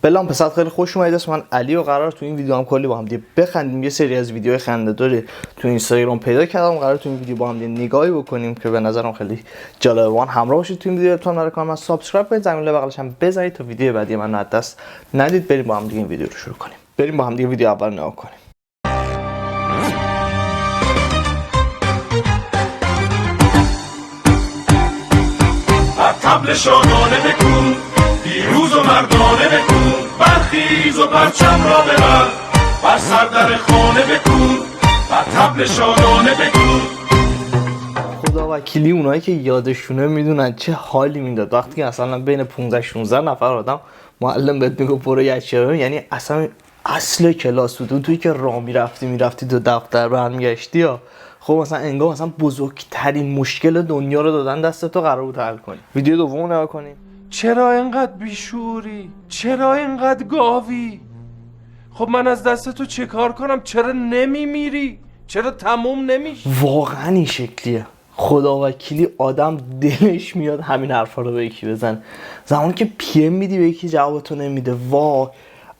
بلام پسر خیلی خوش اومدید. اسم من علی و قرار تو این ویدیو هم کلی با هم دیگه بخندیم. یه سری از ویدیوهای خنده‌داری تو اینستاگرام پیدا کردم، قرار تو این ویدیو با هم دیگه نگاهی بکنیم که به نظرم خیلی جالبه. همراه باشید تو این ویدیو. لطفا برای کانال من سابسکرایب کنید، زنگوله بغلش هم بزنید تا ویدیو بعدی من از دست ندید. بریم با هم دیگه این ویدیو رو شروع کنیم. بریم با هم دیگه ویدیو اول نگاه کنیم. طبل شادانه بکن، پیروز و مردانه بکن، برخیز و پرچم را ببر، بر سر در خانه بکن، بر طبل شادانه بکن. خدا وکیلی اونایی که یادشونه میدونن چه حالی میداد وقتی که اصلا بین 15-16 نفر آدم معلم بهت میگه برو یچه، یعنی اصلا اصل کلاس بود. توی که راه میرفتی تو دفتر برمیگشتی ها، خب مثلا انگار مثلا بزرگترین مشکل دنیا رو دادن دست تو، قرار بود حل کنی. ویدیو دومو نگاه کنیم. چرا اینقدر بیشوری؟ چرا اینقدر گاوی؟ خب من از دست تو چه کار کنم؟ چرا نمیمیری؟ چرا تموم نمیشی؟ واقعا این شکلیه. خدا وکیلی آدم دلش میاد همین حرفا رو به یکی بزن. زمانی که پی ام میدی به یکی جوابتو نمیده، وای.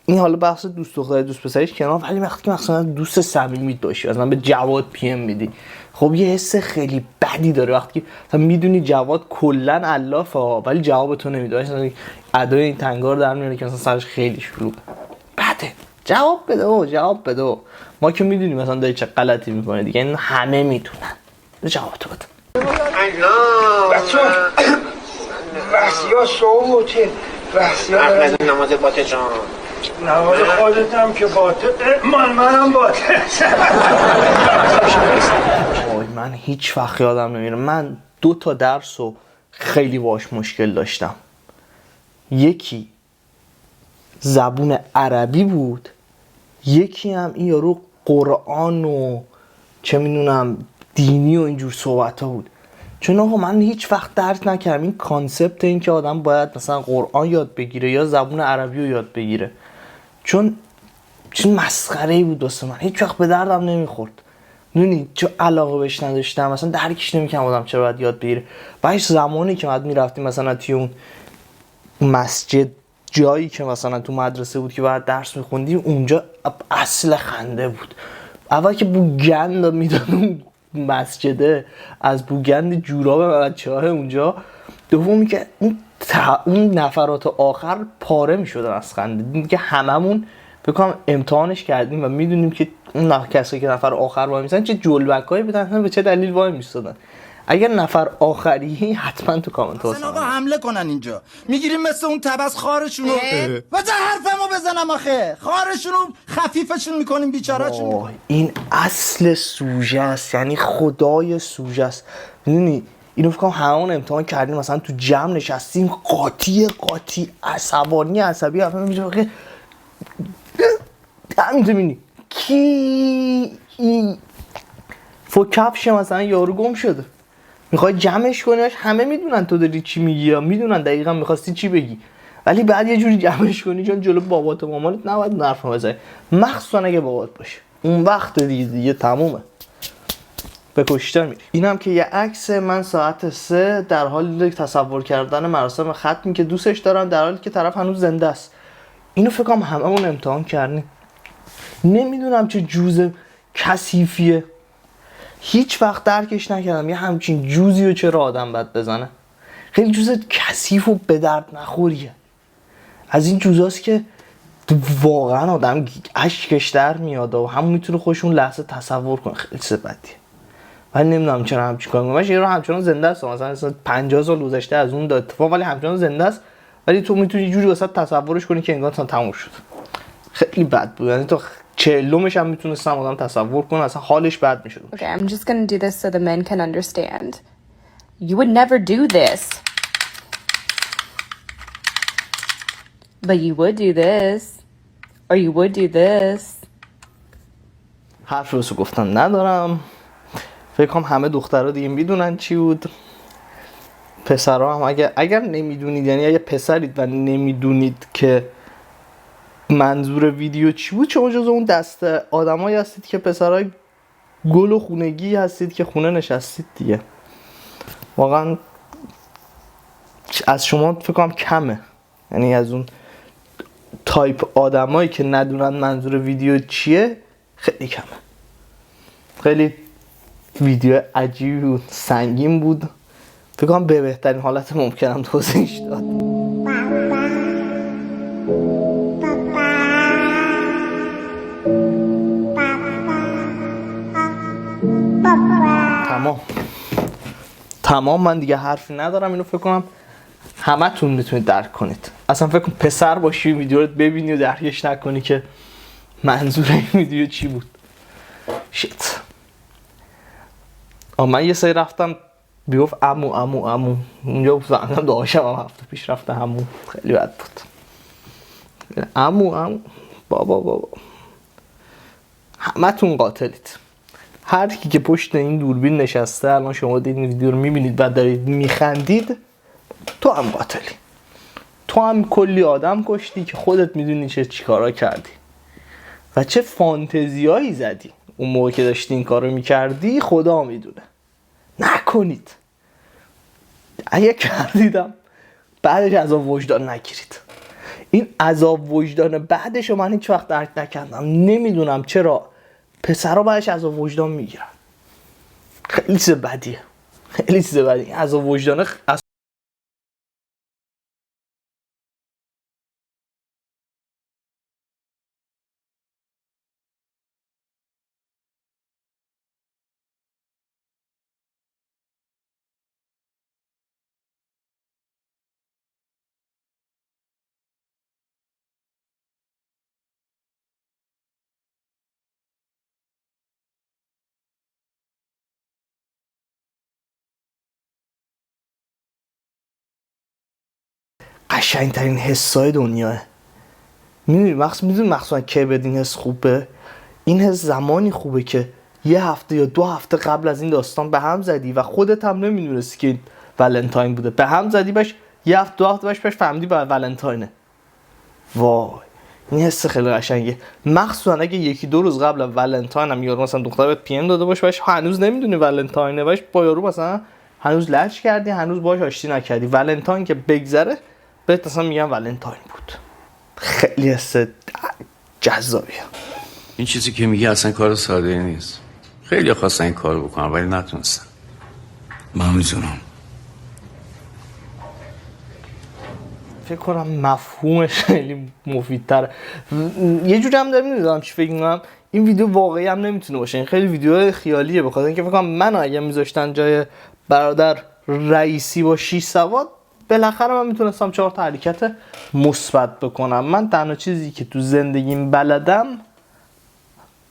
این حالا بحث دوست دختر دوست پسریش کنار، ولی وقتی که مثلا دوست صمیمیت باشی مثلا به جواد پی ام میدی، خب یه حس خیلی بدی داره وقتی که مثلا میدونی جواد کلا علافه ولی جوابتو نمیده. مثلا ادای این تنگار در میاره که مثلا سرش خیلی شلوغه. بده جواب بده. ما که میدونیم مثلا داری چه غلطی میکنه دیگه، این همه میتونن. جوابتو بده. رسیا صوته رسیا نماز باطل جان، نماز خودت هم که باطل، منم باطل. من هیچ وقت یادم نمیره. من 2 تا درس رو خیلی باش مشکل داشتم. یکی زبون عربی بود، یکی هم این یارو قرآن و چه میدونم دینی و اینجور صحبت ها بود. چون آقا من هیچ وقت درک نکردم این کانسپت این که آدم باید مثلا قرآن یاد بگیره یا زبون عربی رو یاد بگیره، چون مسخره‌ای بود واسه من. هیچ وقت به دردم نمیخورد. میدونی چون علاقه بهش نداشتم، مثلا درکش نمیکنم آدم چرا باید یاد بگیره. بعدش زمانی که بعد میرفتیم مثلا توی اون مسجد، جایی که مثلا تو مدرسه بود که بعد درس میخوندیم، اونجا اصل خنده بود. اول که بوگند میداد اون مسجده، از بوگند جوراب بچه‌ها اونجا. دومی که اون نفرات آخر پاره میشدن از خنده. دیدیم که هممون بکنم امتحانش کردیم و میدونیم که اون کسی که نفر آخر وای میستن چه جلوکایی بدن، به چه دلیل وای میستادن. اگر نفر آخری حتما تو کامنت واسه آقا حمله کنن اینجا، میگیریم مثل اون تبس خارشونو و چه حرفمو بزنم آخه، خارشونو خفیفشون میکنیم بیچارهشون. این اصل سوژه است، یعنی خدای سوژه است. میدونی اینو فکر کنم همون امتحان کردیم، مثلا تو جمع نشستیم قاطی عصبی حرف میزنه که همینطور میبینی کی کفش مثلا یارو گم شده، میخوای جمعش کنیش، همه میدونن تو داری چی میگی یا میدونن دقیقا میخواستی چی بگی، ولی بعد یه جوری جمعش کنی چون جلو بابات و مامانت نباید حرف بزنی، مخصوصا اگه بابات باشه. اون وقت دیگه تمومه، به کشتن میری. اینم که یه عکس من ساعت 3 در حال تصور کردن مراسم ختمی که دوستش دارم، در حالی که طرف هنوز زنده است. اینو فکر کنم هممون امتحان کردیم. نمیدونم چه جوز کثیفیه، هیچ وقت درکش نکردم یه همچین جوزی رو چرا آدم باید بزنه. خیلی جوز کثیف و به درد نخوریه. از این جوزاست که واقعا آدم اشکش در میاد و همون میتونه خوش اون لحظه تصور کنه. خیلی بدیه. من نمیدونم چرا همچین کار میکنه. یه همچنان زنده است، مثلا 50 سال گذشته از اون اتفاق، ولی همچنان زنده است، ولی تو میتونی یه جوری واسه تصورش کنی که انگار تموم شد. خیلی بد بود. یعنی تو 40مش هم میتونستم آدم تصور کنه، اصلا حالش بد میشد. Okay, I'm just gonna do this so the men can understand. You would never do this. But you would do this. Or you would do this. حرف واسه گفتن ندارم. فکر کنم همه دخترها دیگه میدونن چی بود. پسرها هم اگر نمیدونید، یعنی اگه پسرید و نمیدونید که منظور ویدیو چی بود، شما جز اون دسته آدمایی هستید که پسرای گل و خونگی هستید که خونه نشستید دیگه. واقعا از شما فکر کنم کمه، یعنی از اون تایپ آدمایی که ندونن منظور ویدیو چیه خیلی کمه. خیلی ویدیو عجیبی بود، سنگین بود، فکر کنم به بهترین حالت ممکنم توضیحش داد. تمام من دیگه حرفی ندارم. اینو فکر کنم همه تون میتونید درک کنید. اصلا فکر کن پسر باشی این ویدیو رو ببینی و درکش نکنی که منظور این ویدیو چی بود. شیت. من یه سری رفتم بیگفت عمو اونجا فهمیدم داشتم هفته پیش رفته عمو، خیلی بد بود. عمو بابا همه تون قاتلید. هر کی که پشت این دوربین نشسته الان شما این ویدیو رو میبینید و دارید میخندید، تو هم قاتلی. تو هم کلی آدم کشتی که خودت میدونی چه کارا کردی و چه فانتزیایی زدی اون موقع که داشتی این کارو میکردی. خدا میدونه. نکنید. اگه کردیدم بعدش عذاب وجدان نگیرید. این عذاب وجدان بعدش رو من هیچ وقت درک نکردم. نمیدونم چرا پسرها بعدش عذاب وجدان میگیرن. خیلی چیز بدیه. خیلی چیز بدیه. عذاب وجدان قشنگترین حسای دنیاه. میدونی مخصوصا که بدین حس خوبه. این حس زمانی خوبه که یه هفته یا 2 هفته قبل از این داستان به هم زدی و خودت هم نمیدونستی که ولنتاین بوده. به هم زدی باش یه هفته 2 هفته باش فهمیدی با ولنتاینه. وای این حس خیلی قشنگه. مخصوصا اگه 1-2 روز قبل ولنتاین هم یارو مثلا دختر بهت پی ام داده باشه باش هنوز نمیدونی ولنتاینه، باش با یارو مثلا هنوز لچ کردی، هنوز باهاش آشتی نکردی. ولنتاین که بگذره بهت مثلا میگم ولنتاین بود. خیلی حس جذابیه. این چیزی که میگی اصلا کار ساده نیست. خیلی خواستن این کارو بکنن ولی نتونستن. من میتونم. فکر کنم مفهومش خیلی مفیدتره. یه جوری هم نمیدونم چی فکر میکنم این ویدیو واقعی هم نمیتونه باشه. این خیلی ویدیو خیالیه، بخاطر اینکه فکر کنم منو اگه میذاشتن جای برادر رئیسی با 6 سواد بالاخره من میتونستم 4 تا حرکت مثبت بکنم. من تنها چیزی که تو زندگیم بلدم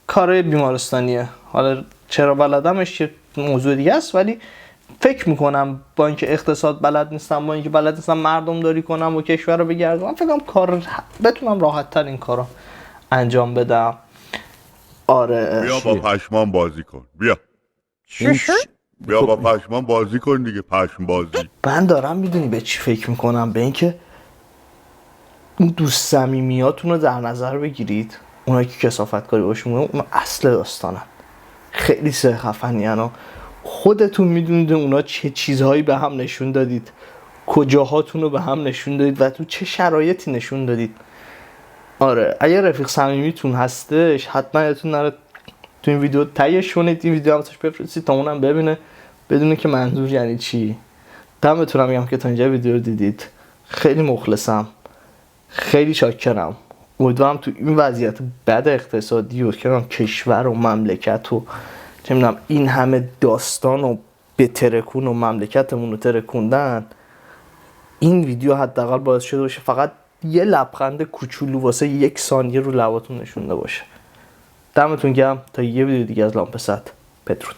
کار بیمارستانیه. حالا چرا بلدمش چه موضوع دیگه است، ولی فکر میکنم با اینکه اقتصاد بلد نیستم، با اینکه بلد نیستم مردم داری کنم و کشور رو بگردم، فکر کنم بتونم راحت تر این کارو انجام بدم. آره بیا با پشمان بازی کن. بیا با پشمان بازی کن دیگه. پشم بازی. من دارم میدونی به چی فکر میکنم؟ به اینکه این دوست صمیمیاتون رو در نظر بگیرید. اونایی که کثافت کاری باشون اون اصل داستانن. خیلی سه خفنی انا. خودتون میدونید اونا چه چیزهایی به هم نشون دادید، کجاهاتون رو به هم نشون دادید و تو چه شرایطی نشون دادید. آره اگه رفیق صمیمیتون هستش حتما یادتون نره تو این ویدیو تایید کنید، این ویدیو هم واسش بفرستید تا اونم ببینه بدونه که منظور یعنی چی. دمتون میگم که تا اینجا ویدیو رو دیدید. خیلی مخلصم، خیلی شاکرم. امیدوارم تو این وضعیت بد اقتصادی و که کشور و مملکت و چه میدونم این همه داستان و بترکون و مملکتمون رو ترکوندن، این ویدیو حداقل باعث شده باشه فقط یه لبخند کوچولو واسه 1 ثانیه رو لباتون نشونده باشه. دمتون گرم. تا یه ویدیو دیگه از لامپ صد. بدرود.